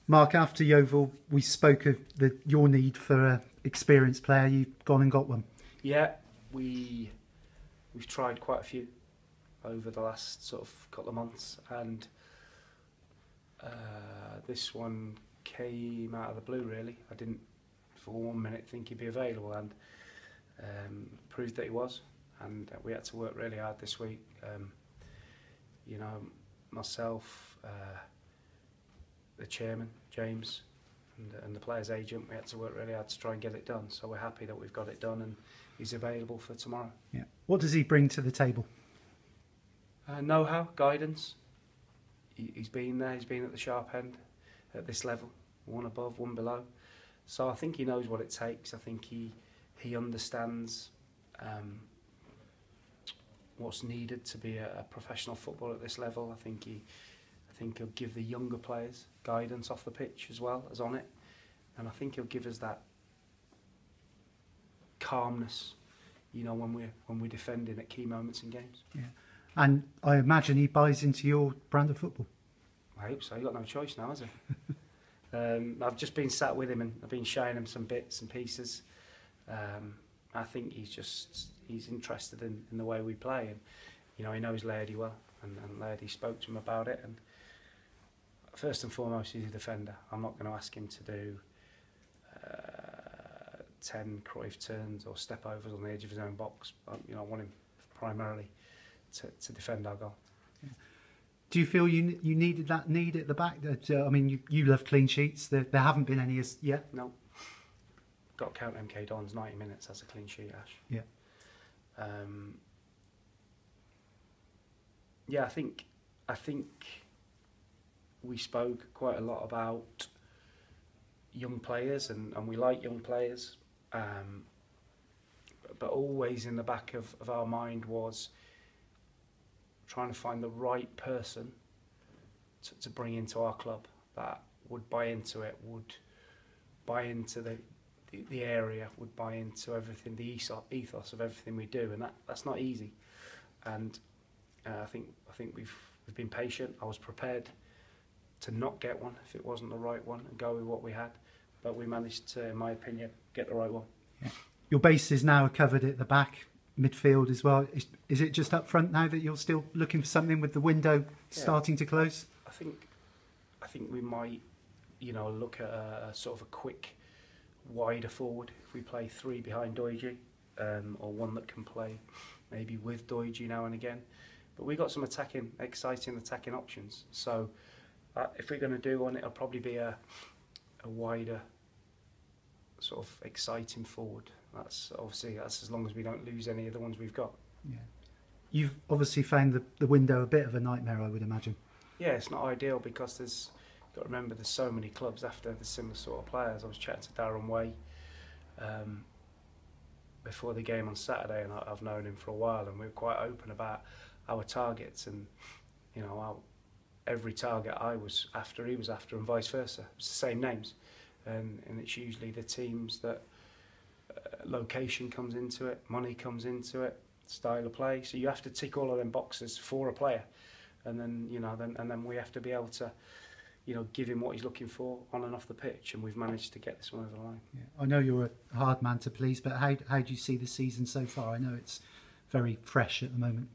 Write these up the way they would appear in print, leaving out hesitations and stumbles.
Mark, after Yeovil, we spoke of your need for an experienced player. You've gone and got one. Yeah, we've tried quite a few over the last sort of couple of months, and this one came out of the blue. Really, I didn't for 1 minute think he'd be available, and proved that he was. And we had to work really hard this week. You know, myself, the chairman, James, and the player's agent, we had to work really hard to try and get it done. So we're happy that we've got it done and he's available for tomorrow. Yeah. What does he bring to the table? Know-how, guidance. He's been there, he's been at the sharp end at this level, one above, one below. So I think he knows what it takes. I think he understands what's needed to be a professional footballer at this level. I think he'll give the younger players guidance off the pitch as well as on it, and I think he'll give us that calmness, you know, when we're defending at key moments in games. Yeah, and I imagine he buys into your brand of football. I hope so. He's got no choice now, has he? I've just been sat with him and I've been showing him some bits and pieces. I think he's interested in the way we play, and you know, he knows Lairdy well, and Lairdy spoke to him about it. And first and foremost, he's a defender. I'm not going to ask him to do 10 Cruyff turns or step overs on the edge of his own box. You know, I want him primarily to defend our goal. Yeah. Do you feel you needed that need at the back? I mean, you love clean sheets. There haven't been any as yet. No. Got to count MK Don's 90 minutes as a clean sheet, Ash. Yeah. Yeah, I think we spoke quite a lot about young players, and we like young players, but always in the back of our mind was trying to find the right person to bring into our club that would buy into it, would buy into the area, would buy into everything, the ethos of everything we do, and that's not easy. And I think we've been patient. I was prepared to not get one if it wasn't the right one and go with what we had, but we managed to, in my opinion, get the right one. Yeah. Your base is now covered at the back, midfield as well. Is it just up front now that you're still looking for something with the window starting to close? I think we might, you know, look at a sort of a quick wider forward if we play three behind Doigi, or one that can play maybe with Doigi now and again. But we got some exciting attacking options. So if we're going to do one, it'll probably be a wider sort of exciting forward. That's as long as we don't lose any of the ones we've got. Yeah. You've obviously found the window a bit of a nightmare, I would imagine. Yeah, it's not ideal because you've got to remember there's so many clubs after the similar sort of players. I was chatting to Darren Way before the game on Saturday, and I've known him for a while, and we were quite open about our targets, and you know, every target I was after, he was after, and vice versa. It's the same names, and it's usually the teams that location comes into it, money comes into it, style of play. So you have to tick all of them boxes for a player, and then you know, then we have to be able to, you know, give him what he's looking for on and off the pitch, and we've managed to get this one over the line. Yeah. I know you're a hard man to please, but how do you see the season so far? I know it's very fresh at the moment.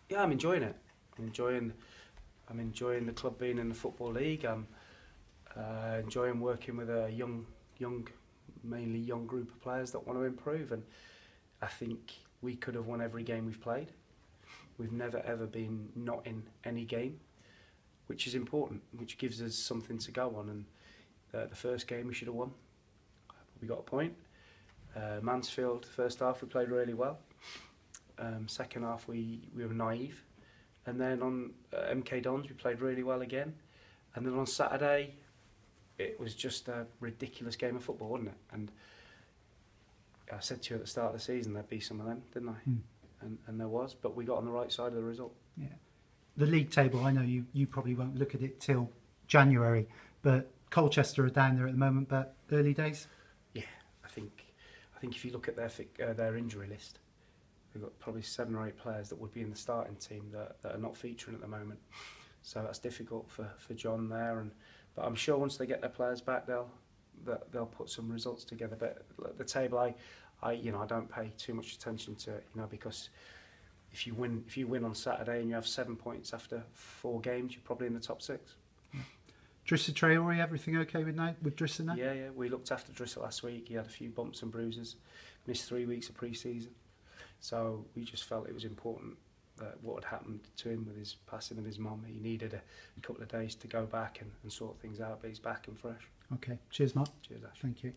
Yeah, I'm enjoying it. I'm enjoying the club being in the Football League. I'm enjoying working with a mainly young group of players that want to improve, and I think we could have won every game we've played. We've never ever been not in any game, which is important, which gives us something to go on. And the first game we should have won. We got a point. Mansfield, first half we played really well. Second half we were naive. And then on MK Dons we played really well again. And then on Saturday it was just a ridiculous game of football, wasn't it? And I said to you at the start of the season there'd be some of them, didn't I? And there was, but we got on the right side of the result. Yeah. The league table, I know you probably won't look at it till January, but Colchester are down there at the moment, but early days? Yeah, I think if you look at their injury list, we've got probably 7 or 8 players that would be in the starting team that are not featuring at the moment. So that's difficult for John there, and But I'm sure once they get their players back, they'll put some results together. But the table, I don't pay too much attention to it, because if you win on Saturday and you have 7 points after 4 games, you're probably in the top 6. Drissa Traore, everything okay with Drissa now? Yeah. We looked after Drissa last week. He had a few bumps and bruises. Missed 3 weeks of pre-season. So we just felt it was important that what had happened to him with his passing of his mum, he needed a couple of days to go back and sort things out, but he's back and fresh. Okay. Cheers, Mark. Cheers, Ash. Thank you.